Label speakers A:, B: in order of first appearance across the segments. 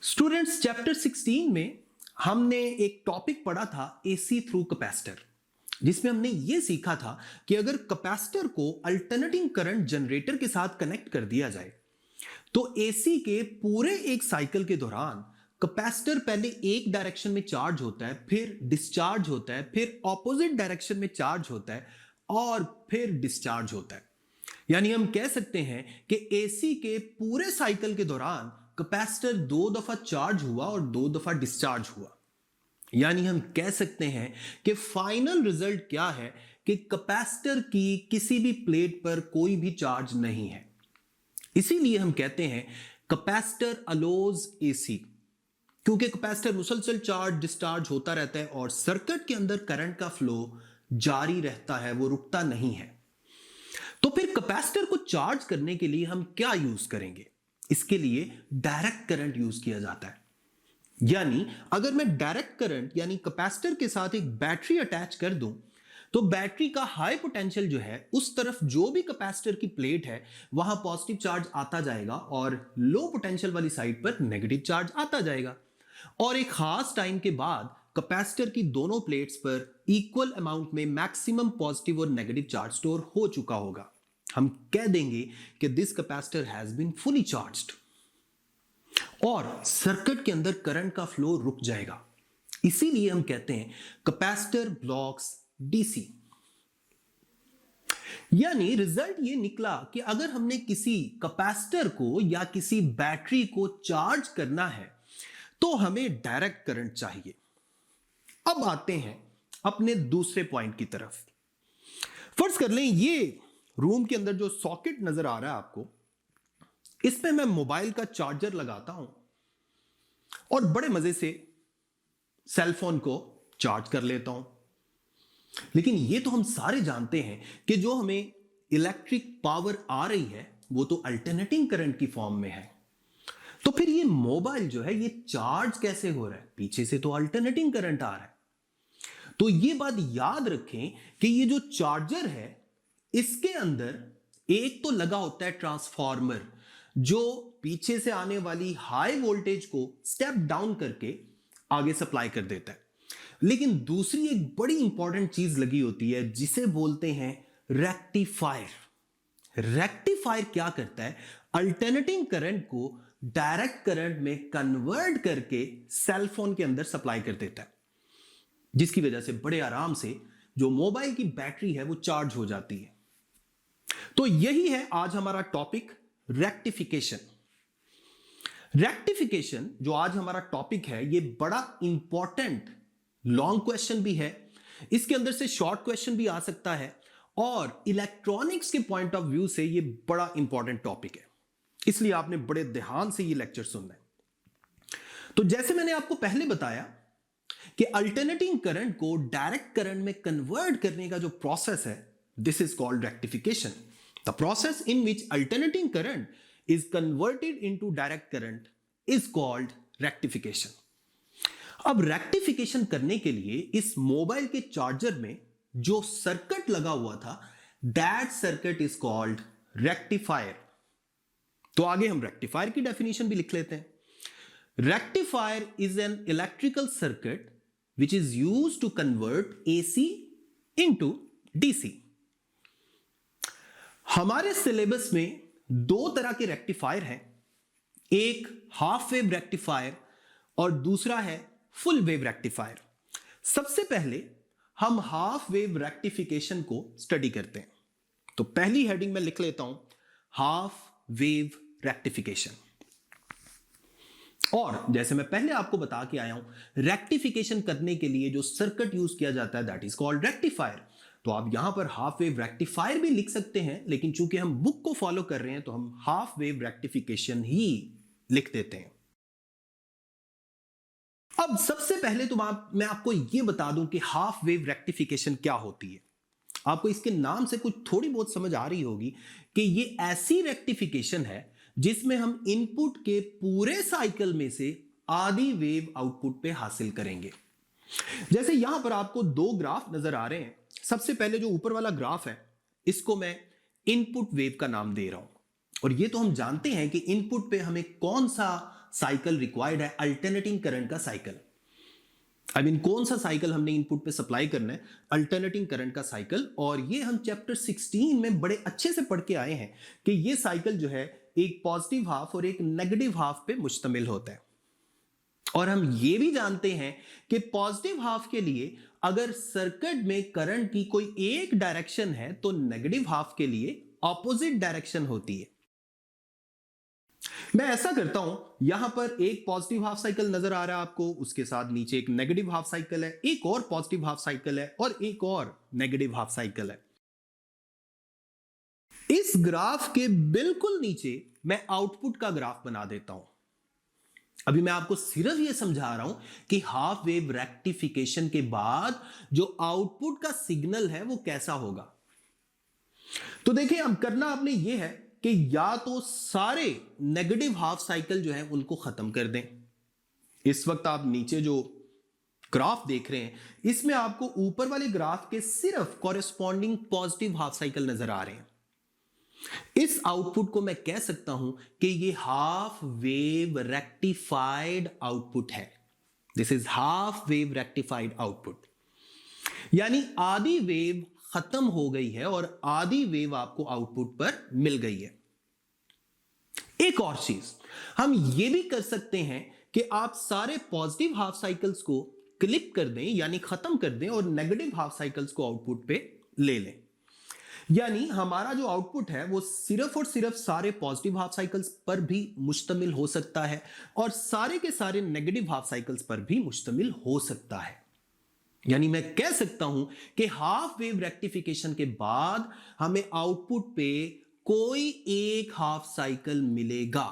A: Students, chapter 16 में हमने एक टॉपिक पढ़ा था एसी थ्रू कैपेसिटर, जिसमें हमने यह सीखा था कि अगर कैपेसिटर को अल्टरनेटिंग करंट जनरेटर के साथ कनेक्ट कर दिया जाए तो एसी के पूरे एक साइकिल के दौरान कैपेसिटर पहले एक डायरेक्शन में चार्ज होता है, फिर डिस्चार्ज होता है, फिर ऑपोजिट डायरेक्शन में चार्ज होता है और फिर डिस्चार्ज होता है। यानी हम कह सकते हैं कि एसी के पूरे साइकिल के दौरान कैपेसिटर 2 दफा चार्ज हुआ और 2 दफा डिस्चार्ज हुआ। यानी हम कह सकते हैं कि फाइनल रिजल्ट क्या है कि कैपेसिटर की किसी भी प्लेट पर कोई भी चार्ज नहीं है। इसीलिए हम कहते हैं कैपेसिटर अलोज एसी, क्योंकि कैपेसिटर मुसलसल चार्ज डिस्चार्ज होता रहता है और सर्किट के अंदर करंट का फ्लो जारी रहता है, वो रुकता नहीं है। तो फिर कैपेसिटर को चार्ज करने के लिए हम क्या यूज करेंगे? इसके लिए डायरेक्ट करंट यूज किया जाता है। यानी अगर मैं डायरेक्ट करंट यानी कैपेसिटर के साथ एक बैटरी अटैच कर दूं तो बैटरी का हाई पोटेंशियल जो है उस तरफ जो भी कैपेसिटर की प्लेट है वहां पॉजिटिव चार्ज आता जाएगा और लो पोटेंशियल वाली साइड पर नेगेटिव चार्ज आता जाएगा। और एक खास टाइम के बाद कैपेसिटर की दोनों प्लेट्स पर इक्वल अमाउंट में मैक्सिमम पॉजिटिव और नेगेटिव चार्ज स्टोर हो चुका होगा। हम कह देंगे कि this capacitor has been fully charged और सर्किट के अंदर करंट का फ्लो रुक जाएगा। इसीलिए हम कहते हैं कैपेसिटर ब्लॉक्स डीसी। यानी रिजल्ट ये निकला कि अगर हमने किसी कैपेसिटर को या किसी बैटरी को चार्ज करना है तो हमें डायरेक्ट करंट चाहिए। अब आते हैं अपने दूसरे पॉइंट की तरफ। फर्ज कर लें ये रूम के अंदर जो सॉकेट नजर आ रहा है आपको, इसमें मैं मोबाइल का चार्जर लगाता हूं और बड़े मजे से सेल फोन को चार्ज कर लेता हूं। लेकिन ये तो हम सारे जानते हैं कि जो हमें इलेक्ट्रिक पावर आ रही है वो तो अल्टरनेटिंग करंट की फॉर्म में है। तो फिर ये मोबाइल जो है ये चार्ज कैसे हो रहा है? पीछे से तो अल्टरनेटिंग करंट आ रहा है। तो ये बात याद रखें कि ये जो चार्जर है इसके अंदर एक तो लगा होता है ट्रांसफार्मर जो पीछे से आने वाली हाई वोल्टेज को स्टेप डाउन करके आगे सप्लाई कर देता है। लेकिन दूसरी एक बड़ी इंपॉर्टेंट चीज लगी होती है जिसे बोलते हैं रेक्टिफायर। रेक्टिफायर क्या करता है? अल्टरनेटिंग करंट को डायरेक्ट करंट में कन्वर्ट करके सेल फोन के अंदर सप्लाई कर देता है, जिसकी वजह से बड़े आराम से जो मोबाइल की बैटरी है वो चार्ज हो जाती है। तो यही है आज हमारा टॉपिक, रेक्टिफिकेशन। रेक्टिफिकेशन जो आज हमारा टॉपिक है ये बड़ा इंपॉर्टेंट लॉन्ग क्वेश्चन भी है, इसके अंदर से शॉर्ट क्वेश्चन भी आ सकता है और इलेक्ट्रॉनिक्स के पॉइंट ऑफ व्यू से ये बड़ा इंपॉर्टेंट टॉपिक है, इसलिए आपने बड़े ध्यान से ये लेक्चर सुनना है। तो जैसे मैंने आपको पहले बताया कि अल्टरनेटिंग करंट को डायरेक्ट करंट में कन्वर्ट करने का जो प्रोसेस है this is called rectification. The process in which alternating current is converted into direct current is called rectification. अब रेक्टिफिकेशन करने के लिए इस मोबाइल के चार्जर में जो सर्किट लगा हुआ था that circuit is called rectifier. तो आगे हम रेक्टिफायर की डेफिनेशन भी लिख लेते हैं। Rectifier is an electrical circuit which is used to convert AC into DC. हमारे सिलेबस में दो तरह के रेक्टिफायर हैं, एक हाफ वेव रेक्टिफायर और दूसरा है फुल वेव रेक्टिफायर। सबसे पहले हम हाफ वेव रेक्टिफिकेशन को स्टडी करते हैं। तो पहली हेडिंग में लिख लेता हूं हाफ वेव रेक्टिफिकेशन। और जैसे मैं पहले आपको बता के आया हूं रेक्टिफिकेशन करने के लिए जो सर्किट यूज किया जाता है दैट इज कॉल्ड रेक्टिफायर। तो आप यहां पर हाफ वेव रेक्टिफायर भी लिख सकते हैं, लेकिन चूंकि हम बुक को फॉलो कर रहे हैं तो हम हाफ वेव रेक्टिफिकेशन ही लिख देते हैं। अब सबसे पहले तो मैं आपको यह बता दूं कि हाफ वेव रेक्टिफिकेशन क्या होती है। आपको इसके नाम से कुछ थोड़ी बहुत समझ आ रही होगी कि ये ऐसी रेक्टिफिकेशन है जिसमें हम इनपुट के पूरे साइकिल में से आधी वेव आउटपुट पे हासिल करेंगे। जैसे यहां पर आपको दो ग्राफ नजर आ रहे हैं। सबसे पहले जो ऊपर वाला ग्राफ है इसको मैं इनपुट वेव का नाम दे रहा हूं और ये तो हम जानते हैं कि इनपुट पे हमें कौन सा साइकिल रिक्वायर्ड है, अल्टरनेटिंग करंट का साइकिल। कौन सा साइकिल हमने इनपुट पे सप्लाई करना है? अल्टरनेटिंग करंट का साइकिल। और ये हम चैप्टर 16 में बड़े अच्छे से पढ़ के आए हैं कि ये साइकिल जो है एक पॉजिटिव हाफ और एक नेगेटिव हाफ पे मुश्तमिल होता है। और हम ये भी जानते हैं कि पॉजिटिव हाफ के लिए अगर सर्किट में करंट की कोई एक डायरेक्शन है तो नेगेटिव हाफ के लिए ऑपोजिट डायरेक्शन होती है। मैं ऐसा करता हूं, यहां पर एक पॉजिटिव हाफ साइकिल नजर आ रहा है आपको, उसके साथ नीचे एक नेगेटिव हाफ साइकिल है, एक और पॉजिटिव हाफ साइकिल है और एक और नेगेटिव हाफ साइकिल है। इस ग्राफ के बिल्कुल नीचे मैं आउटपुट का ग्राफ बना देता हूं। अभी मैं आपको सिर्फ यह समझा रहा हूं कि हाफ वेव रेक्टिफिकेशन के बाद जो आउटपुट का सिग्नल है वो कैसा होगा। तो देखिए, अब करना आपने यह है कि या तो सारे नेगेटिव हाफ साइकिल जो है उनको खत्म कर दें। इस वक्त आप नीचे जो ग्राफ देख रहे हैं इसमें आपको ऊपर वाले ग्राफ के सिर्फ कॉरेस्पॉन्डिंग पॉजिटिव हाफ साइकिल नजर आ रहे हैं। इस आउटपुट को मैं कह सकता हूं कि ये हाफ वेव रेक्टिफाइड आउटपुट है। This is half wave rectified output, यानी आधी वेव खत्म हो गई है और आधी वेव आपको आउटपुट पर मिल गई है। एक और चीज हम यह भी कर सकते हैं कि आप सारे पॉजिटिव हाफ साइकिल्स को क्लिप कर दें, यानी खत्म कर दें, और नेगेटिव हाफ साइकिल्स को आउटपुट पे ले लें। यानी हमारा जो आउटपुट है वो सिर्फ और सिर्फ सारे पॉजिटिव हाफ साइकिल्स पर भी मुश्तमिल हो सकता है और सारे के सारे नेगेटिव हाफ साइकिल्स पर भी मुश्तमिल हो सकता है। यानी मैं कह सकता हूं कि हाफ वेव रेक्टिफिकेशन के बाद हमें आउटपुट पे कोई एक हाफ साइकिल मिलेगा।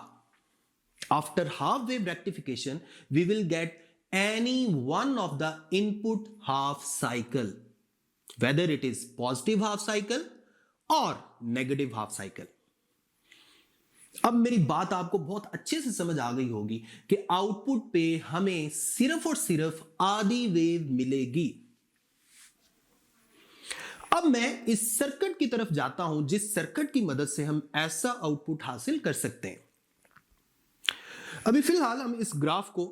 A: After half wave rectification we will get any one of the input half cycle, whether it is positive half cycle और नेगेटिव हाफ साइकिल। अब मेरी बात आपको बहुत अच्छे से समझ आ गई होगी कि आउटपुट पे हमें सिर्फ और सिर्फ आधी वेव मिलेगी। अब मैं इस सर्किट की तरफ जाता हूं जिस सर्किट की मदद से हम ऐसा आउटपुट हासिल कर सकते हैं। अभी फिलहाल हम इस ग्राफ को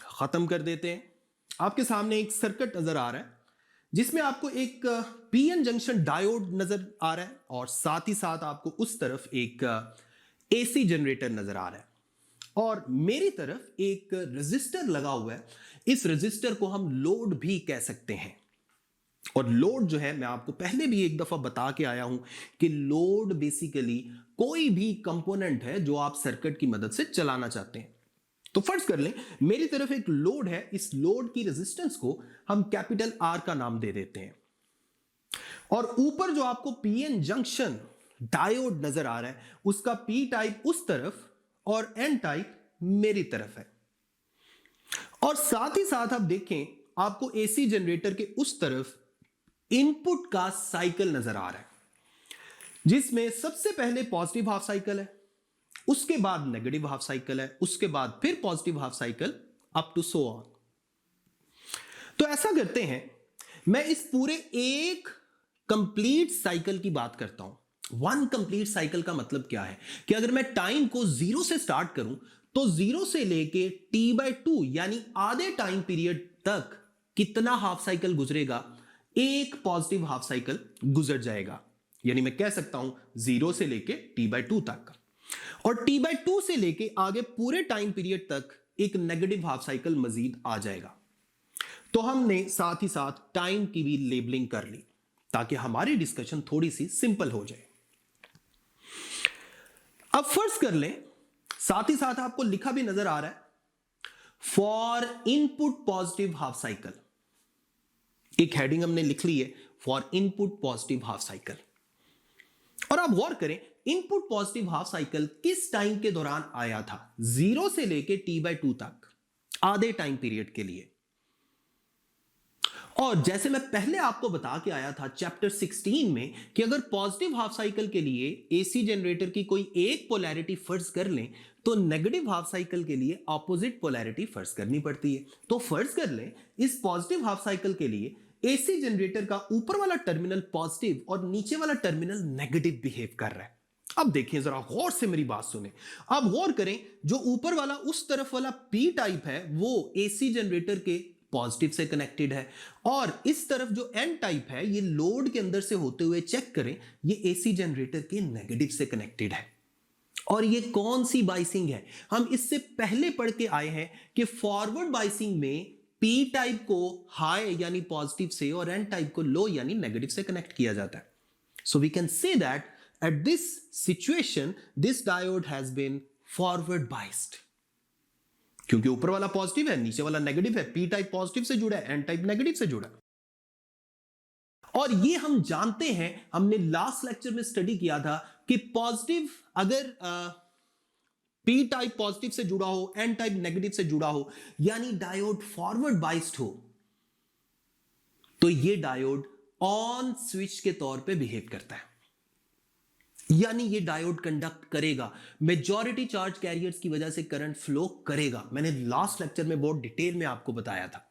A: खत्म कर देते हैं। आपके सामने एक सर्किट नजर आ रहा है जिसमें आपको एक पीएन जंक्शन डायोड नजर आ रहा है और साथ ही साथ आपको उस तरफ एक एसी जनरेटर नजर आ रहा है और मेरी तरफ एक रेजिस्टर लगा हुआ है। इस रेजिस्टर को हम लोड भी कह सकते हैं। और लोड जो है, मैं आपको पहले भी एक दफा बता के आया हूं कि लोड बेसिकली कोई भी कंपोनेंट है जो आप सर्किट की मदद से चलाना चाहते हैं। तो फर्ज कर लें मेरी तरफ एक लोड है, इस लोड की रेजिस्टेंस को हम कैपिटल आर का नाम दे देते हैं और ऊपर जो आपको पीएन जंक्शन डायोड नजर आ रहा है उसका पी टाइप उस तरफ और एन टाइप मेरी तरफ है। और साथ ही साथ आप देखें आपको एसी जनरेटर के उस तरफ इनपुट का साइकिल नजर आ रहा है जिसमें सबसे पहले पॉजिटिव हाफ साइकिल है, उसके बाद नेगेटिव हाफ साइकिल है, उसके बाद फिर positive half cycle, up to so on. तो ऐसा करते हैं, मैं इस पूरे एक कंप्लीट साइकिल की बात करता हूं। वन कंप्लीट साइकिल का मतलब क्या है कि अगर मैं टाइम को 0 से स्टार्ट करूं तो 0 से लेके t/2 यानी आधे टाइम पीरियड तक कितना हाफ साइकिल गुजरेगा, एक पॉजिटिव हाफ साइकिल गुजर जाएगा। यानी मैं कह सकता हूं 0 से लेके t/2 तक, और t/2 से लेके आगे पूरे टाइम पीरियड तक एक नेगेटिव हाफ साइकिल मजीद आ जाएगा। तो हमने साथ ही साथ टाइम की भी लेबलिंग कर ली ताकि हमारी डिस्कशन थोड़ी सी सिंपल हो जाए। अब फर्ज कर लें, साथ ही साथ आपको लिखा भी नजर आ रहा है for input positive half cycle. एक हेडिंग हमने लिख ली है for input positive half cycle. और आप गौर करें इनपुट पॉजिटिव हाफ साइकिल किस टाइम के दौरान आया था, 0 से लेके t/2 तक, आधे टाइम पीरियड के लिए। और जैसे मैं पहले आपको बता के आया था चैप्टर 16 में कि अगर पॉजिटिव हाफ साइकिल के लिए एसी जनरेटर की कोई एक पोलैरिटी फर्ज कर लें तो नेगेटिव हाफ साइकिल के लिए ऑपोजिट पोलैरिटी फर्ज करनी पड़ती है। तो फर्ज कर लें इस पॉजिटिव हाफ साइकिल के लिए एसी जनरेटर का ऊपर वाला टर्मिनल पॉजिटिव और नीचे वाला टर्मिनल नेगेटिव बिहेव कर रहा है। अब देखिए, जरा गौर से मेरी बात सुने। अब गौर करें, जो ऊपर वाला उस तरफ वाला पी टाइप है वो एसी जनरेटर के पॉजिटिव से कनेक्टेड है, और इस तरफ जो एन टाइप है ये लोड के अंदर से होते हुए चेक करें, ये एसी जनरेटर के नेगेटिव से कनेक्टेड है। और ये कौन सी बाइसिंग है? हम इससे पहले पढ़ के आए हैं कि फॉरवर्ड बाइसिंग में पी टाइप को हाई यानी पॉजिटिव से और एन टाइप को लो यानी नेगेटिव से कनेक्ट किया जाता है। So we can say that at this situation this diode has been forward biased, क्योंकि ऊपर वाला पॉजिटिव है, नीचे वाला नेगेटिव है, पी टाइप पॉजिटिव से जुड़ा है, एन टाइप नेगेटिव से जुड़ा है। और ये हम जानते हैं, हमने लास्ट लेक्चर में स्टडी किया था कि पॉजिटिव अगर पी टाइप पॉजिटिव से जुड़ा हो, एन टाइप नेगेटिव से जुड़ा हो, यानी डायोड फॉरवर्ड बाइस्ड हो, तो ये डायोड ऑन स्विच के तौर पे बिहेव करता है, यानी ये डायोड कंडक्ट करेगा, मेजॉरिटी चार्ज कैरियर्स की वजह से करंट फ्लो करेगा। मैंने लास्ट लेक्चर में बहुत डिटेल में आपको बताया था।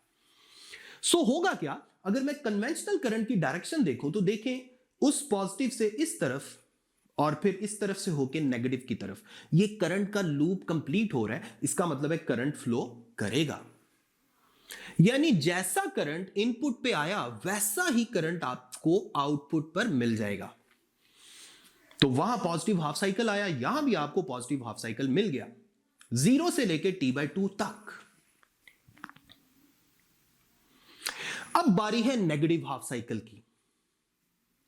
A: सो होगा क्या, अगर मैं कन्वेंशनल करंट की डायरेक्शन देखूं तो देखें, उस पॉजिटिव से इस तरफ और फिर इस तरफ से होके नेगेटिव की तरफ ये करंट का लूप कंप्लीट हो रहा है। इसका मतलब है करंट फ्लो करेगा, यानी जैसा करंट इनपुट पे आया वैसा ही करंट आपको आउटपुट पर मिल जाएगा। तो वहां पॉजिटिव हाफ साइकिल आया, यहां भी आपको पॉजिटिव हाफ साइकिल मिल गया, 0 से लेकर T/2 तक। अब बारी है नेगेटिव हाफ साइकिल की।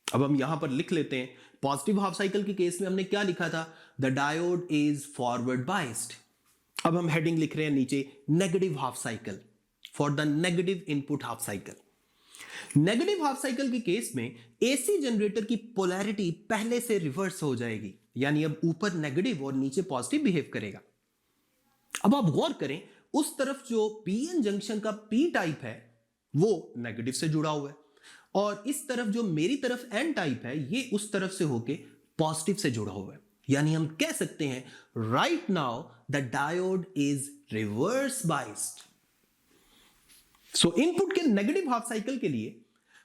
A: अब हम यहां पर लिख लेते हैं, पॉजिटिव हाफ साइकिल के केस में हमने क्या लिखा था, the diode is forward biased. अब हम हेडिंग लिख रहे हैं नीचे, negative half cycle, for the negative input half cycle. Negative half cycle के केस में एसी जनरेटर की पोलैरिटी पहले से रिवर्स हो जाएगी, यानी अब ऊपर नेगेटिव और नीचे पॉजिटिव बिहेव करेगा। अब आप गौर करें, उस तरफ जो पीएन जंक्शन का पी टाइप है वो नेगेटिव से जुड़ा हुआ है, और इस तरफ जो मेरी तरफ एन टाइप है ये उस तरफ से होके पॉजिटिव से जुड़ा हुआ है, यानी हम कह सकते हैं right now the diode is reverse biased. So input के नेगेटिव हाफ साइकिल के लिए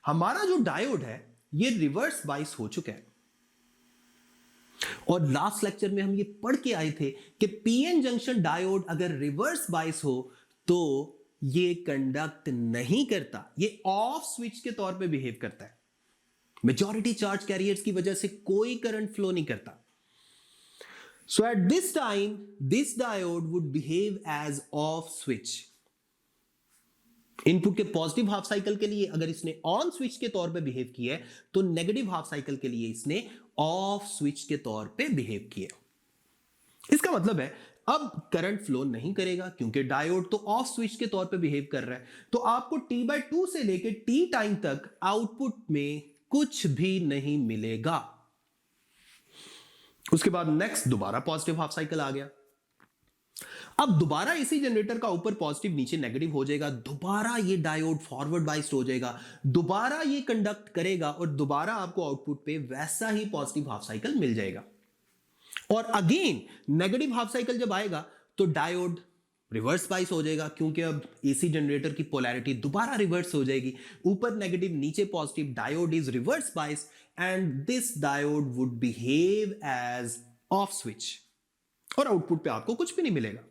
A: हमारा जो डायोड है ये रिवर्स बाइस हो चुका है। और लास्ट लेक्चर में हम ये पढ़ के आए थे कि पीएन जंक्शन डायोड अगर रिवर्स बाइस हो तो ये कंडक्ट नहीं करता, ये ऑफ स्विच के तौर पे बिहेव करता है, मेजॉरिटी चार्ज कैरियर्स की वजह से कोई करंट फ्लो नहीं करता। So at this time this diode would behave as of switch. Input के पॉजिटिव हाफ साइकिल के लिए अगर इसने ऑन स्विच के तौर पे बिहेव किया है, तो नेगेटिव हाफ साइकिल के लिए इसने ऑफ स्विच के तौर पे बिहेव किया। इसका मतलब है अब करंट फ्लो नहीं करेगा, क्योंकि डायोड तो ऑफ स्विच के तौर पे बिहेव कर रहा है। तो आपको T/2 से लेकर T टाइम तक आउटपुट में कुछ भी नहीं मिलेगा। उसके बाद नेक्स्ट दोबारा पॉजिटिव हाफ साइकिल आ गया। अब दोबारा एसी जनरेटर का ऊपर पॉजिटिव नीचे नेगेटिव हो जाएगा, दोबारा ये डायोड फॉरवर्ड बाइस्ड हो जाएगा, दोबारा ये कंडक्ट करेगा और दोबारा आपको आउटपुट पे वैसा ही पॉजिटिव हाफ साइकिल मिल जाएगा। और अगेन नेगेटिव हाफ साइकिल जब आएगा तो डायोड रिवर्स बाइस हो जाएगा, क्योंकि अब एसी जनरेटर की पोलैरिटी दोबारा रिवर्स हो जाएगी, ऊपर नेगेटिव नीचे positive, diode is reverse bias and this diode would behave as of switch, और आउटपुट पे आपको कुछ भी नहीं मिलेगा।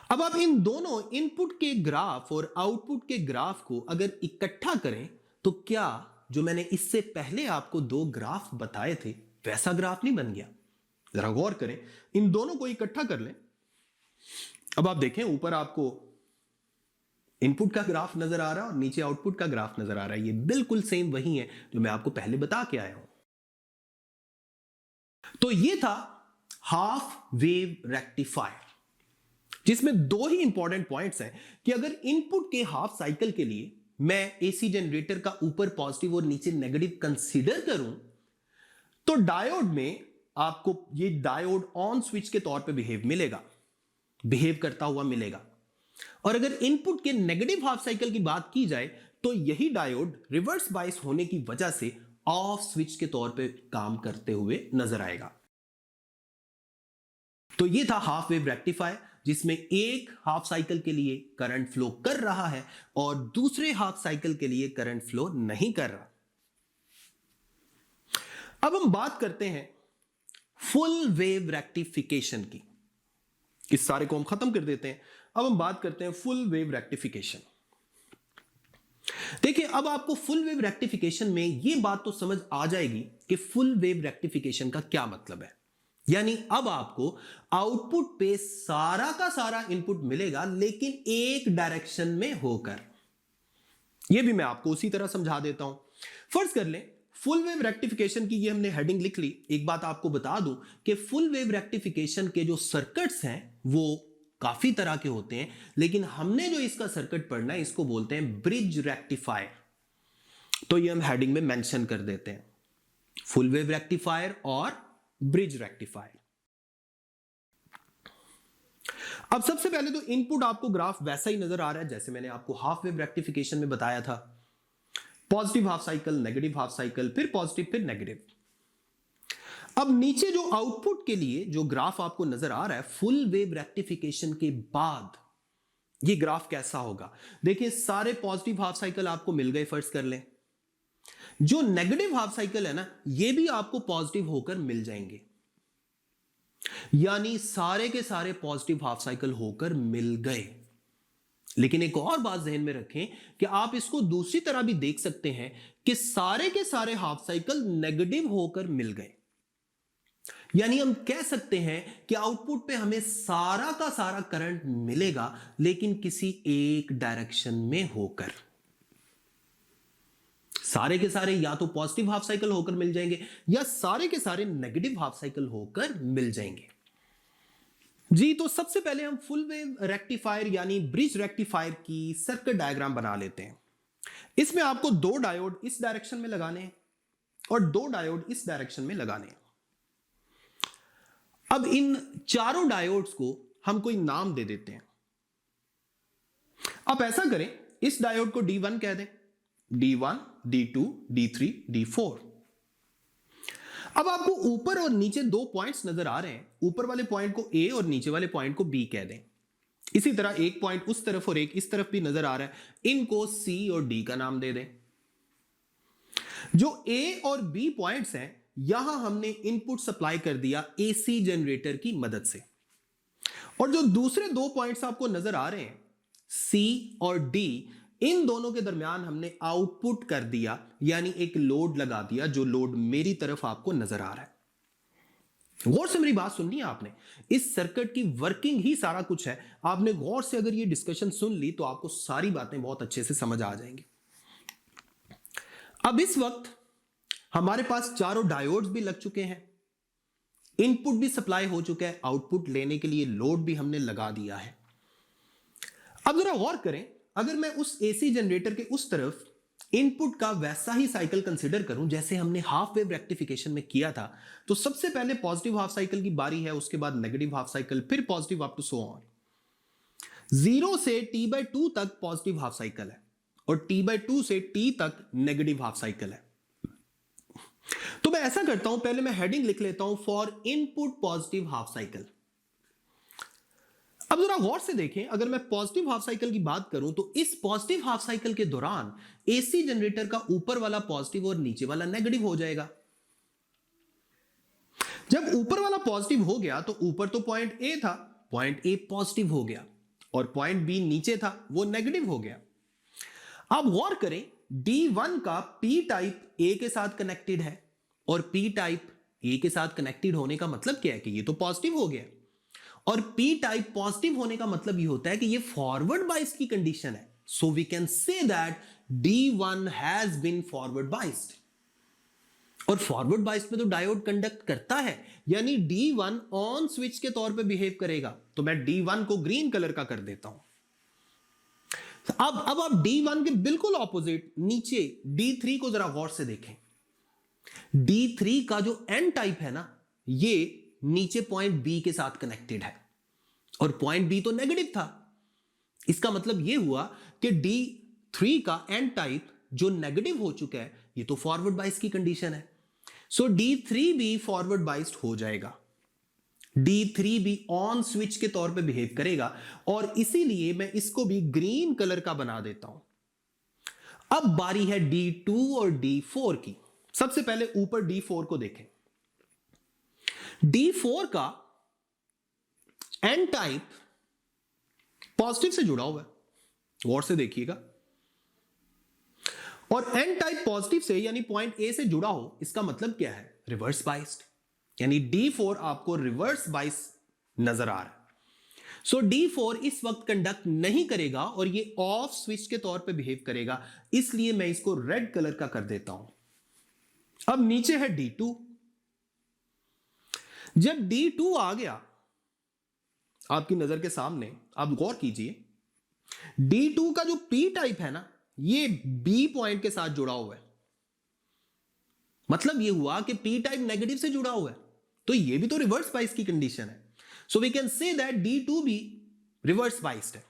A: अब आप इन दोनों इनपुट के ग्राफ और आउटपुट के ग्राफ को अगर इकट्ठा करें तो क्या जो मैंने इससे पहले आपको दो ग्राफ बताए थे वैसा ग्राफ नहीं बन गया? जरा गौर करें, इन दोनों को इकट्ठा कर लें। अब आप देखें, ऊपर आपको इनपुट का ग्राफ नजर आ रहा है और नीचे आउटपुट का ग्राफ नजर आ रहा है। ये बिल्कुल सेम वही है जो मैं आपको पहले बता के आया हूं। तो ये था हाफ वेव रेक्टिफायर, जिसमें दो ही इंपॉर्टेंट पॉइंट्स हैं कि अगर इनपुट के हाफ साइकिल के लिए मैं एसी जनरेटर का ऊपर पॉजिटिव और नीचे नेगेटिव कंसीडर करूं तो डायोड में आपको ये डायोड ऑन स्विच के तौर पे बिहेव करता हुआ मिलेगा। और अगर इनपुट के नेगेटिव हाफ साइकिल की बात की जाए तो यही डायोड रिवर्स बाइस होने की वजह से ऑफ स्विच के तौर पे काम करते हुए नजर आएगा। तो ये था हाफ वेव रेक्टिफायर, जिसमें एक हाफ साइकिल के लिए करंट फ्लो कर रहा है और दूसरे हाफ साइकिल के लिए करंट फ्लो नहीं कर रहा। अब हम बात करते हैं फुल वेव रेक्टिफिकेशन की। इस सारे को हम खत्म कर देते हैं। अब हम बात करते हैं फुल वेव रेक्टिफिकेशन। देखिए, अब आपको फुल वेव रेक्टिफिकेशन में यह बात तो समझ आ जाएगी कि फुल वेव रेक्टिफिकेशन का क्या मतलब है। यानी अब आपको आउटपुट पे सारा का सारा इनपुट मिलेगा, लेकिन एक डायरेक्शन में होकर। यह भी मैं आपको उसी तरह समझा देता हूं। फर्ज कर लें फुल वेव रेक्टिफिकेशन की ये हमने हेडिंग लिख ली। एक बात आपको बता दूं कि फुल वेव रेक्टिफिकेशन के जो सर्किट्स हैं वो काफी तरह के होते हैं, लेकिन हमने जो इसका सर्किट पढ़ना है इसको बोलते हैं ब्रिज रेक्टिफायर। तो ये हम हेडिंग में मेंशन कर देते हैं, फुल वेव रेक्टिफायर और ब्रिज रेक्टिफायर। अब सबसे पहले तो इनपुट आपको ग्राफ वैसा ही नजर आ रहा है जैसे मैंने आपको हाफ वेव रेक्टिफिकेशन में बताया था। Positive half cycle, negative half cycle, फिर पॉजिटिव, फिर नेगेटिव। अब नीचे जो आउटपुट के लिए जो ग्राफ आपको नजर आ रहा है फुल वेव रेक्टिफिकेशन के बाद, ये ग्राफ कैसा होगा? देखिए, सारे पॉजिटिव हाफ साइकिल आपको मिल गए, फर्ज कर लें। जो नेगेटिव हाफ साइकिल है ना, ये भी आपको पॉजिटिव होकर मिल जाएंगे। यानी सारे के सारे पॉजिटिव हाफ साइकिल होकर मिल गए। लेकिन एक और बात ध्यान में रखें कि आप इसको दूसरी तरह भी देख सकते हैं कि सारे के सारे हाफ साइकिल नेगेटिव होकर मिल गए। यानी हम कह सकते हैं कि आउटपुट पे हमें सारा का सारा करंट मिलेगा, लेकिन किसी एक डायरेक्शन में होकर। सारे के सारे या तो पॉजिटिव हाफ साइकिल होकर मिल जाएंगे या सारे के सारे नेगेटिव हाफ साइकिल होकर मिल जाएंगे जी। तो सबसे पहले हम फुल वेव रेक्टिफायर यानी ब्रिज रेक्टिफायर की सर्किट डायग्राम बना लेते हैं। इसमें आपको दो डायोड इस डायरेक्शन में लगाने हैं और दो डायोड इस डायरेक्शन में लगाने हैं। अब इन चारों डायोड्स को हम कोई नाम दे देते हैं। आप ऐसा करें, इस डायोड को D1 कह दें, D1, D2, D3, D4। अब आपको ऊपर और नीचे दो पॉइंट्स नजर आ रहे हैं। ऊपर वाले पॉइंट को A और नीचे वाले पॉइंट को B कह दें। इसी तरह एक पॉइंट उस तरफ और एक इस तरफ भी नजर आ रहा है। इनको C और D का नाम दे दें। जो A और B पॉइंट्स हैं, यहां हमने इनपुट सप्लाई कर दिया AC जनरेटर की मदद से। और जो दूसरे दो पॉइंट्स आपको नजर आ रहे हैं, C और D, इन दोनों के दरमियान हमने आउटपुट कर दिया, यानी एक लोड लगा दिया, जो लोड मेरी तरफ आपको नजर आ रहा है। गौर से मेरी बात सुननी है आपने। इस सर्किट की वर्किंग ही सारा कुछ है। आपने गौर से अगर ये डिस्कशन सुन ली तो आपको सारी बातें बहुत अच्छे से समझ आ जाएंगी। अब इस वक्त हमारे पास चारों डायोड्स भी लग चुके हैं, इनपुट भी सप्लाई हो चुका है, आउटपुट लेने के लिए लोड भी हमने लगा दिया है। अब जरा गौर करें, अगर मैं उस एसी जनरेटर के उस तरफ इनपुट का वैसा ही साइकिल कंसीडर करूं जैसे हमने हाफ वेव रेक्टिफिकेशन में किया था, तो सबसे पहले पॉजिटिव हाफ साइकिल की बारी है, उसके बाद नेगेटिव हाफ साइकिल, फिर positive up to so on. 0 से T/2 तक पॉजिटिव हाफ साइकिल है और T/2 से T तक नेगेटिव हाफ साइकिल है। तो मैं ऐसा करता हूं, पहले मैं हेडिंग लिख लेता हूं for input positive half cycle. अब जरा गौर से देखें, अगर मैं पॉजिटिव हाफ साइकिल की बात करूं तो इस पॉजिटिव हाफ साइकिल के दौरान एसी जनरेटर का ऊपर वाला पॉजिटिव और नीचे वाला नेगेटिव हो जाएगा। जब ऊपर वाला पॉजिटिव हो गया तो ऊपर तो पॉइंट ए था, पॉइंट ए पॉजिटिव हो गया, और पॉइंट बी नीचे था, वो नेगेटिव हो गया। अब गौर करें, D1 का P टाइप A के साथ कनेक्टेड है और P टाइप A के साथ कनेक्टेड होने का मतलब क्या है कि ये तो पॉजिटिव हो गया, और P टाइप पॉजिटिव होने का मतलब ये होता है कि ये फॉरवर्ड बाइस की कंडीशन है। So we can say that D1 has been forward biased. और फॉरवर्ड बाइस्ड में तो डायोड कंडक्ट करता है, यानी D1 ऑन स्विच के तौर पे बिहेव करेगा। तो मैं D1 को ग्रीन कलर का कर देता हूं। अब आप D1 के बिल्कुल ऑपोजिट नीचे D3 को जरा गौर से देखें। D3 का जो N टाइप है ना, ये नीचे पॉइंट B के साथ कनेक्टेड है और पॉइंट B तो नेगेटिव था। इसका मतलब यह हुआ कि D3 का N टाइप जो नेगेटिव हो चुका है, ये तो फॉरवर्ड बाइस की कंडीशन है। सो D3 भी फॉरवर्ड बाइस्ड हो जाएगा। D3 भी ऑन स्विच के तौर पे बिहेव करेगा और इसीलिए मैं इसको भी ग्रीन कलर का बना देता हूं। अब बारी है D2 और D4 की। सबसे पहले ऊपर D4 को देखें। D4 का एन टाइप पॉजिटिव से जुड़ा हुआ है, गौर से देखिएगा, और एन टाइप पॉजिटिव से यानी पॉइंट ए से जुड़ा हो, इसका मतलब क्या है? रिवर्स बाइस्ड, यानी D4 आपको रिवर्स बाइस नजर आ रहा है। सो D4 इस वक्त कंडक्ट नहीं करेगा और ये ऑफ स्विच के तौर पे बिहेव करेगा, इसलिए मैं इसको रेड कलर का कर देता हूं। अब नीचे है D2। जब D2 आ गया आपकी नजर के सामने, आप गौर कीजिए, D2 का जो P टाइप है ना, ये B पॉइंट के साथ जुड़ा हुआ है। मतलब ये हुआ कि P टाइप नेगेटिव से जुड़ा हुआ है, तो ये भी तो रिवर्स बाइस की कंडीशन है। So we can say that D2 भी रिवर्स बाइस्ड है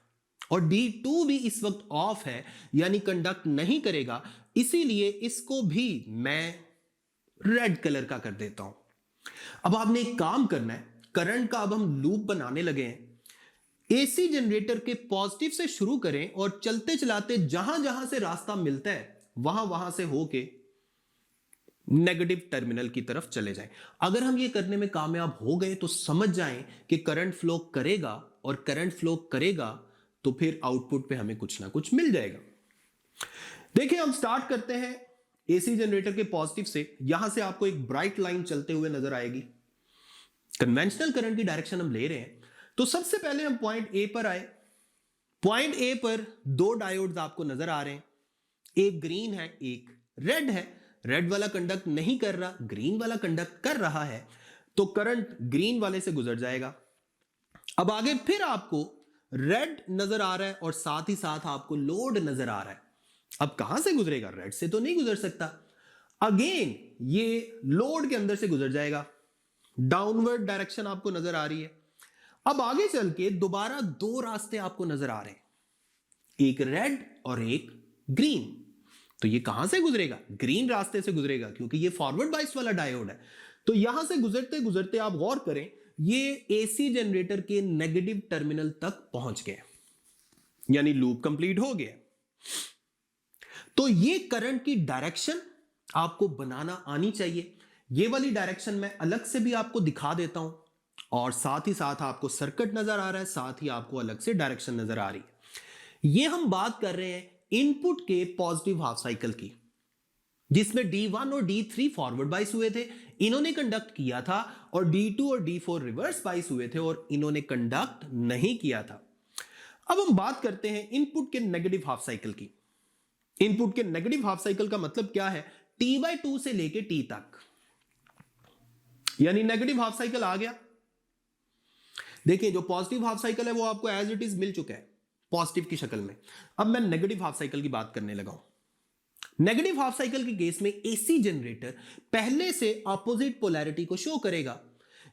A: और D2 भी इस वक्त ऑफ है, यानी कंडक्ट नहीं करेगा, इसीलिए इसको भी मैं रेड कलर का कर देता हूं। अब आपने एक काम करना है, करंट का अब हम लूप बनाने लगे हैं। एसी जनरेटर के पॉजिटिव से शुरू करें और चलते चलाते जहां जहां से रास्ता मिलता है वहां वहां से होके नेगेटिव टर्मिनल की तरफ चले जाएं। अगर हम ये करने में कामयाब हो गए तो समझ जाएं कि करंट फ्लो करेगा, और करंट फ्लो करेगा तो फिर आउटपुट पे हमें कुछ ना कुछ मिल जाएगा। देखिए, हम स्टार्ट करते हैं एसी जनरेटर के पॉजिटिव से। यहां से आपको एक ब्राइट लाइन चलते हुए नजर आएगी। कन्वेंशनल करंट की डायरेक्शन हम ले रहे हैं, तो सबसे पहले हम पॉइंट ए पर आए। पॉइंट ए पर दो डायोड्स आपको नजर आ रहे हैं, एक ग्रीन है एक रेड है। रेड वाला कंडक्ट नहीं कर रहा, ग्रीन वाला कंडक्ट कर रहा है, तो करंट ग्रीन वाले से गुजर जाएगा। अब आगे फिर आपको रेड नजर आ रहा है और साथ ही साथ आपको लोड नजर आ रहा है। अब कहां से गुजरेगा? रेड से तो नहीं गुजर सकता। अगेन ये लोड के अंदर से गुजर जाएगा, डाउनवर्ड डायरेक्शन आपको नजर आ रही है। अब आगे चल के दोबारा दो रास्ते आपको नजर आ रहे हैं, एक रेड और एक ग्रीन। तो ये कहां से गुजरेगा? ग्रीन रास्ते से गुजरेगा, क्योंकि ये फॉरवर्ड बाइस वाला डायोड है। तो यहां से गुजरते गुजरते आप गौर करें, ये एसी जनरेटर के नेगेटिव टर्मिनल तक पहुंच गए, यानी लूप कंप्लीट हो गया। तो ये करंट की डायरेक्शन आपको बनाना आनी चाहिए। ये वाली डायरेक्शन मैं अलग से भी आपको दिखा देता हूं, और साथ ही साथ आपको सर्किट नजर आ रहा है, साथ ही आपको अलग से डायरेक्शन नजर आ रही है। ये हम बात कर रहे हैं इनपुट के पॉजिटिव हाफ साइकिल की, जिसमें D1 और D3 फॉरवर्ड बाइस हुए थे, इन्होंने कंडक्ट किया था, और D2 और D4 रिवर्स बाइस हुए थे और इन्होंने कंडक्ट नहीं किया था। अब हम बात करते हैं इनपुट के नेगेटिव हाफ साइकिल की। इनपुट के नेगेटिव हाफ साइकिल का मतलब क्या है? T/2 से लेके T तक, यानी नेगेटिव हाफ साइकिल आ गया। देखिए, जो पॉजिटिव हाफ साइकिल है वो आपको एज इट इज मिल चुका है पॉजिटिव की शक्ल में। अब मैं नेगेटिव हाफ साइकिल की बात करने लगा हूं। नेगेटिव हाफ साइकिल के केस में एसी जनरेटर पहले से अपोजिट पोलैरिटी को शो करेगा,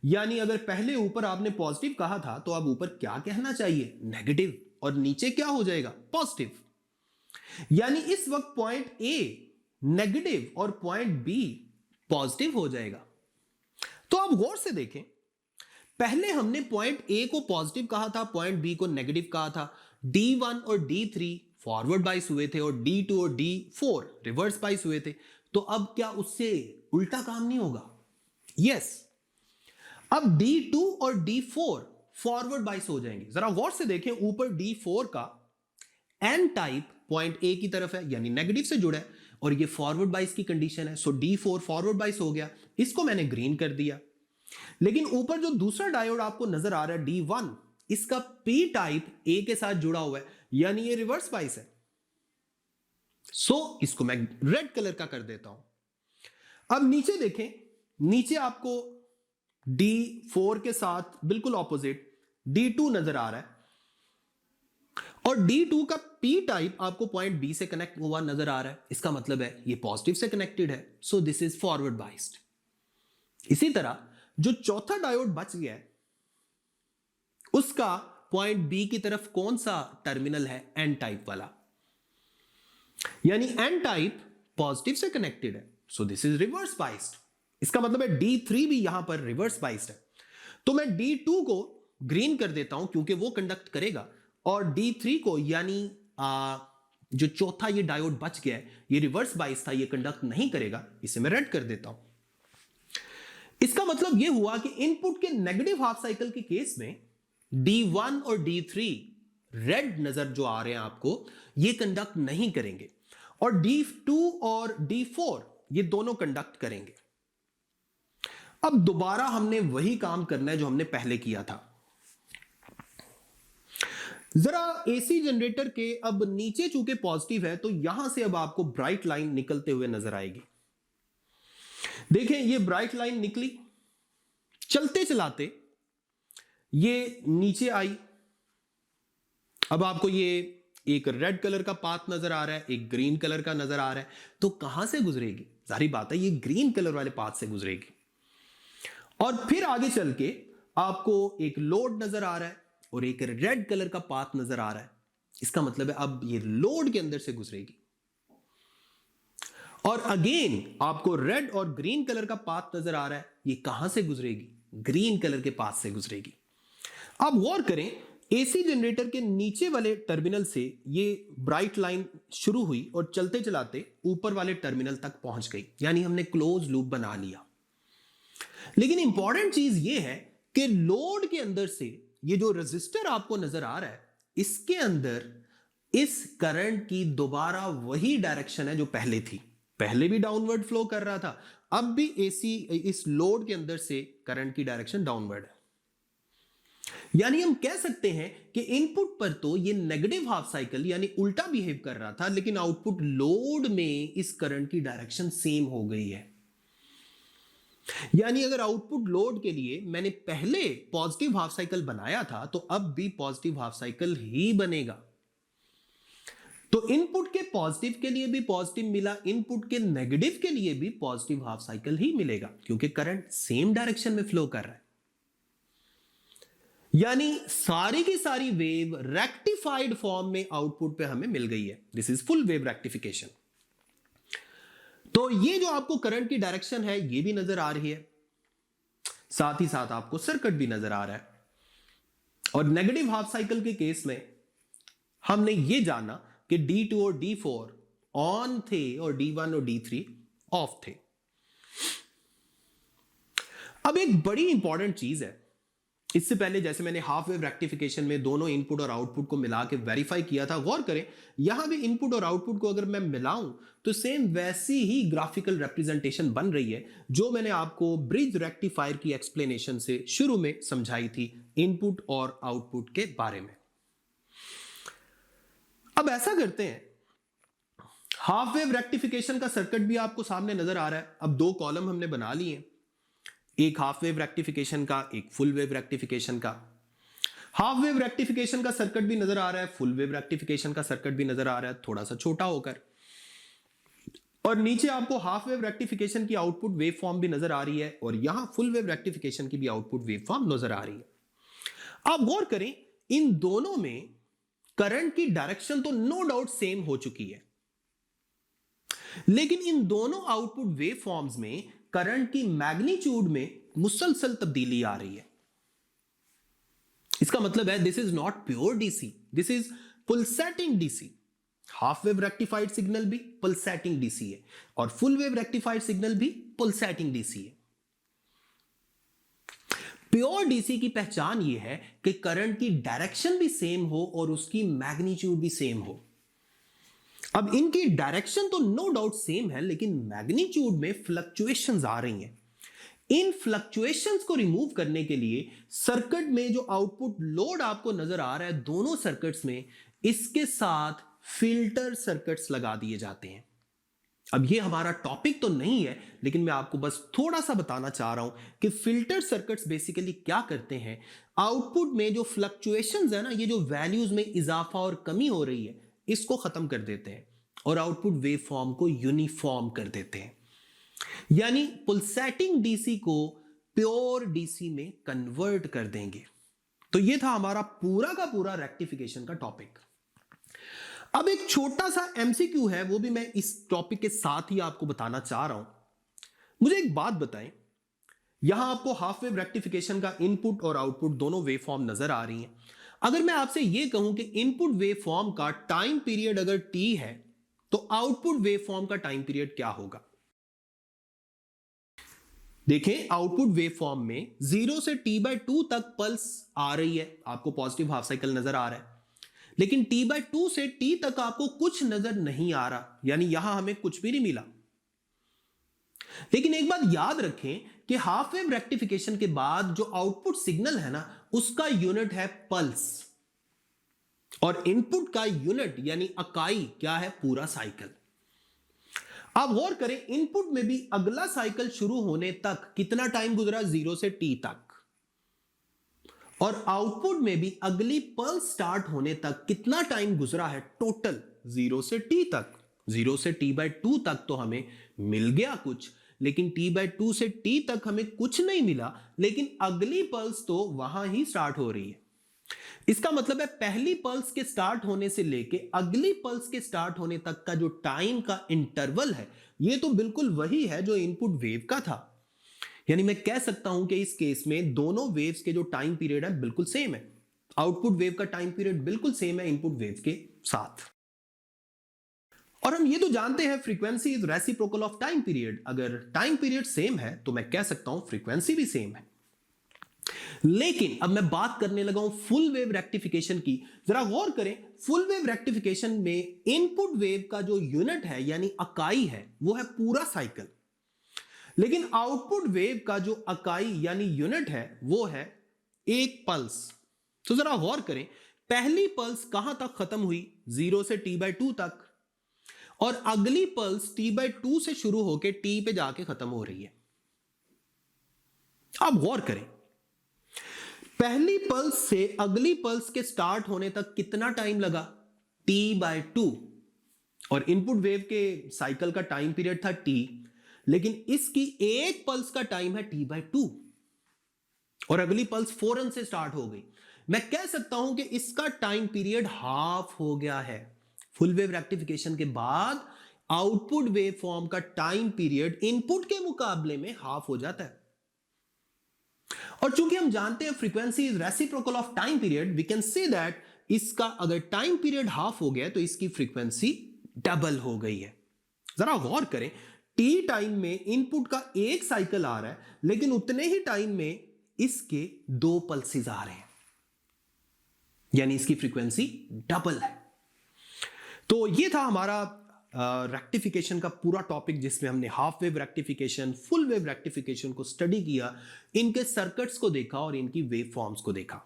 A: यानी अगर पहले ऊपर आपने पॉजिटिव कहा था तो अब ऊपर क्या कहना चाहिए? नेगेटिव, और नीचे क्या हो जाएगा? पॉजिटिव। यानी इस वक्त पॉइंट ए नेगेटिव और पॉइंट बी पॉजिटिव हो जाएगा। तो आप गौर से देखें, पहले हमने पॉइंट ए को पॉजिटिव कहा था, पॉइंट बी को नेगेटिव कहा था। D1 और D3 फॉरवर्ड बाइस हुए थे और D2 और D4 रिवर्स बाइस हुए थे। तो अब क्या उससे उल्टा काम नहीं होगा? यस। अब D2 और D4 फॉरवर्ड बाइस हो जाएंगे। जरा गौर से देखें, ऊपर D4 का एन टाइप पॉइंट ए की तरफ है, यानी नेगेटिव से जुड़ा है, और ये फॉरवर्ड बाइस की कंडीशन है। सो D4 फॉरवर्ड बाइस हो गया, इसको मैंने ग्रीन कर दिया। लेकिन ऊपर जो दूसरा डायोड आपको नजर आ रहा है D1, इसका P टाइप A के साथ जुड़ा हुआ है, यानी ये रिवर्स बाइस है। सो इसको मैं रेड कलर का कर देता हूं। अब नीचे देखें, नीचे आपको D4 के साथ बिल्कुल ऑपोजिट D2 नजर आ रहा है, और D2 का P टाइप आपको पॉइंट B से कनेक्ट हुआ नजर आ रहा है। इसका मतलब है ये पॉजिटिव से कनेक्टेड है, so this is forward biased. इसी तरह जो चौथा डायोड बच गया है, उसका पॉइंट बी की तरफ कौन सा टर्मिनल है? एन टाइप वाला, यानी एन टाइप पॉजिटिव से कनेक्टेड है, so this is reverse biased. इसका मतलब है D3 भी यहां पर रिवर्स बाइस्ड है। तो मैं D2 को ग्रीन कर देता हूं क्योंकि वो कंडक्ट करेगा, और D3 को, यानी जो चौथा ये डायोड बच गया है, ये रिवर्स बाइस था, ये कंडक्ट नहीं करेगा, इसे मैं रेड कर देता हूं। इसका मतलब यह हुआ कि इनपुट के नेगेटिव हाफ साइकिल के केस में D1 और D3 रेड नजर जो आ रहे हैं आपको, ये कंडक्ट नहीं करेंगे, और D2 और D4 ये दोनों कंडक्ट करेंगे। अब दोबारा हमने वही काम करना है जो हमने पहले किया था। जरा एसी जनरेटर के अब नीचे चूंकि पॉजिटिव है तो यहां से अब आपको ब्राइट लाइन निकलते हुए नजर आएगी। देखें, ये ब्राइट लाइन निकली, चलते चलाते ये नीचे आई। अब आपको ये एक रेड कलर का पाथ नजर आ रहा है, एक ग्रीन कलर का नजर आ रहा है, तो कहां से गुजरेगी? जाहिर बात है ये ग्रीन कलर वाले पाथ से गुजरेगी। और फिर आगे चल के आपको एक लोड नजर आ रहा है और एक रेड कलर का पाथ नजर आ रहा है। इसका मतलब है अब ये लोड के अंदर से गुजरेगी। और अगेन आपको रेड और ग्रीन कलर का पाथ नजर आ रहा है, ये कहां से गुजरेगी? ग्रीन कलर के पाथ से गुजरेगी। अब गौर करें, एसी जनरेटर के नीचे वाले टर्मिनल से ये ब्राइट लाइन शुरू हुई और चलते चलाते ऊपर वाले टर्मिनल तक पहुंच गई, यानी हमने क्लोज लूप बना लिया। लेकिन इंपॉर्टेंट चीज ये है कि लोड के अंदर से ये जो रेजिस्टर आपको नजर आ रहा है, इसके अंदर इस करंट की दोबारा वही डायरेक्शन है जो पहले थी। पहले भी डाउनवर्ड फ्लो कर रहा था, अब भी एसी इस लोड के अंदर से करंट की डायरेक्शन डाउनवर्ड है। यानी हम कह सकते हैं कि इनपुट पर तो ये नेगेटिव हाफ साइकिल यानी उल्टा बिहेव कर रहा था, लेकिन आउटपुट लोड में इस करंट की डायरेक्शन सेम हो गई है। यानी अगर आउटपुट लोड के लिए मैंने पहले पॉजिटिव हाफ साइकिल बनाया था तो अब भी पॉजिटिव हाफ साइकिल ही बनेगा। तो इनपुट के पॉजिटिव के लिए भी पॉजिटिव मिला, इनपुट के नेगेटिव के लिए भी पॉजिटिव हाफ साइकिल ही मिलेगा, क्योंकि करंट सेम डायरेक्शन में फ्लो कर रहा है। यानी सारी की सारी वेव रेक्टिफाइड फॉर्म में आउटपुट पे हमें मिल गई है। This is full wave rectification. तो ये जो आपको करंट की डायरेक्शन है ये भी नजर आ रही है, साथ ही साथ आपको सर्किट भी नजर आ रहा है। और नेगेटिव हाफ साइकिल के केस में हमने ये जाना कि D2 और D4 ऑन थे और D1 और D3 ऑफ थे। अब एक बड़ी इंपॉर्टेंट चीज है, इससे पहले जैसे मैंने हाफ वेव रेक्टिफिकेशन में दोनों इनपुट और आउटपुट को मिला के वेरीफाई किया था, गौर करें यहां भी इनपुट और आउटपुट को अगर मैं मिलाऊं तो सेम वैसी ही ग्राफिकल रिप्रेजेंटेशन बन रही है जो मैंने आपको ब्रिज रेक्टिफायर की एक्सप्लेनेशन से शुरू में समझाई थी इनपुट और आउटपुट के बारे में। अब ऐसा करते हैं, हाफ वेव रेक्टिफिकेशन का सर्किट भी आपको सामने नजर आ रहा है। अब दो कॉलम हमने बना लिए, एक हाफ वेव रेक्टिफिकेशन का, एक फुल वेव रेक्टिफिकेशन का। हाफ वेव रेक्टिफिकेशन का सर्किट भी नजर आ रहा है, फुल वेव रेक्टिफिकेशन का सर्किट भी नजर आ रहा है, थोड़ा सा छोटा होकर। और नीचे आपको हाफ वेव रेक्टिफिकेशन की आउटपुट वेव फॉर्म भी नजर आ रही है और यहां फुल वेव रेक्टिफिकेशन की भी आउटपुट वेव फॉर्म नजर आ रही है। आप गौर करें, इन दोनों में करंट की डायरेक्शन तो नो डाउट सेम हो चुकी है, लेकिन इन दोनों आउटपुट वेव फॉर्म्स में करंट की मैग्नीट्यूड में मुसलसल तब्दीली आ रही है। इसका मतलब है this is not pure DC, this is pulsating DC. Half wave rectified signal भी पल्सेटिंग डीसी है और फुल वेव रेक्टिफाइड सिग्नल भी पल्सेटिंग डीसी है। प्योर डीसी की पहचान यह है कि करंट की डायरेक्शन भी सेम हो और उसकी मैग्नीट्यूड भी सेम हो। अब इनकी डायरेक्शन तो नो डाउट सेम है, लेकिन मैग्नीट्यूड में फ्लक्चुएशंस आ रही हैं। इन फ्लक्चुएशंस को रिमूव करने के लिए सर्किट में जो आउटपुट लोड आपको नजर आ रहा है दोनों सर्किट्स में, इसके साथ फिल्टर सर्किट्स लगा दिए जाते हैं। अब ये हमारा टॉपिक तो नहीं है, लेकिन मैं आपको बस थोड़ा सा बताना चाह रहा हूं कि फिल्टर सर्किट्स बेसिकली क्या करते हैं। आउटपुट में जो फ्लक्चुएशंस है ना, ये जो वैल्यूज में इजाफा और कमी हो रही है, इसको खत्म कर देते हैं और आउटपुट वेव फॉर्म को यूनिफॉर्म कर देते हैं। यानी पल्सेटिंग डीसी को प्योर डीसी में कन्वर्ट कर देंगे। तो यह था हमारा पूरा का पूरा रेक्टिफिकेशन का टॉपिक। अब एक छोटा सा एमसीक्यू है, वो भी मैं इस टॉपिक के साथ ही आपको बताना चाह रहा हूं। मुझे एक बात बताएं, यहां आपको हाफ वेव रेक्टिफिकेशन का इनपुट और आउटपुट दोनों वेव फॉर्म नजर आ रही हैं। अगर मैं आपसे यह कहूं कि इनपुट वेव फॉर्म का टाइम पीरियड अगर t है तो आउटपुट वेव फॉर्म का टाइम पीरियड क्या होगा? देखें आउटपुट वेव फॉर्म में 0 से t/2 तक पल्स आ रही है, आपको पॉजिटिव हाफ साइकिल नजर आ रहा है, लेकिन t/2 से t तक आपको कुछ नजर नहीं आ रहा, यानी यहां हमें कुछ भी नहीं मिला। लेकिन एक बात याद रखें कि हाफ वेव रेक्टिफिकेशन के बाद जो आउटपुट सिग्नल है ना, उसका यूनिट है पल्स, और इनपुट का यूनिट यानी इकाई क्या है, पूरा साइकिल। अब गौर करें, इनपुट में भी अगला साइकिल शुरू होने तक कितना टाइम गुजरा, 0 से t तक, और आउटपुट में भी अगली पल्स स्टार्ट होने तक कितना टाइम गुजरा है, टोटल 0 से t तक। 0 से t/2 तक तो हमें मिल गया कुछ, लेकिन t/2 से t तक हमें कुछ नहीं मिला, लेकिन अगली पल्स तो वहां ही स्टार्ट हो रही है। इसका मतलब है पहली पल्स के स्टार्ट होने से लेके अगली पल्स के स्टार्ट होने तक का जो टाइम का इंटरवल है, ये तो बिल्कुल वही है जो इनपुट वेव का था। यानी मैं कह सकता हूं कि इस केस में दोनों वेव्स के जो टाइम पीरियड है बिल्कुल सेम है। आउटपुट वेव का टाइम पीरियड बिल्कुल सेम है इनपुट वेव के साथ। और हम ये तो जानते हैं frequency is reciprocal of time period. अगर टाइम पीरियड सेम है तो मैं कह सकता हूं फ्रीक्वेंसी भी सेम है। लेकिन अब मैं बात करने लगा हूं फुल वेव रेक्टिफिकेशन की। जरा गौर करें, फुल वेव रेक्टिफिकेशन में इनपुट वेव का जो यूनिट है यानी इकाई है वो है पूरा साइकिल, लेकिन आउटपुट वेव का जो इकाई यानी यूनिट है वो है एक पल्स। तो जरा गौर करें, पहली पल्स कहां तक खत्म हुई, 0 से t/2 तक, और अगली पल्स t/2 से शुरू होकर t पे जाके खत्म हो रही है। अब गौर करें, पहली पल्स से अगली पल्स के स्टार्ट होने तक कितना टाइम लगा, t/2, और इनपुट वेव के साइकिल का टाइम पीरियड था t, लेकिन इसकी एक पल्स का टाइम है t/2, और अगली पल्स फौरन से स्टार्ट हो गई। मैं कह सकता हूं कि इसका टाइम पीरियड हाफ हो गया है। फुल वेव रेक्टिफिकेशन के बाद आउटपुट वेव फॉर्म का टाइम पीरियड इनपुट के मुकाबले में हाफ हो जाता है। और चूंकि हम जानते हैं frequency is reciprocal of time period, we can say that इसका अगर टाइम पीरियड हाफ हो गया तो इसकी फ्रीक्वेंसी डबल हो गई है। जरा गौर करें, टी टाइम में इनपुट का एक साइकिल आ रहा है, लेकिन उतने ही टाइम में इसके 2 पल्सेस आ रहे हैं, यानी इसकी फ्रीक्वेंसी डबल है। तो ये था हमारा रेक्टिफिकेशन का पूरा टॉपिक, जिसमें हमने half wave rectification, full wave rectification को स्टडी किया, इनके सर्किट्स को देखा और इनकी वेव फॉर्म्स को देखा।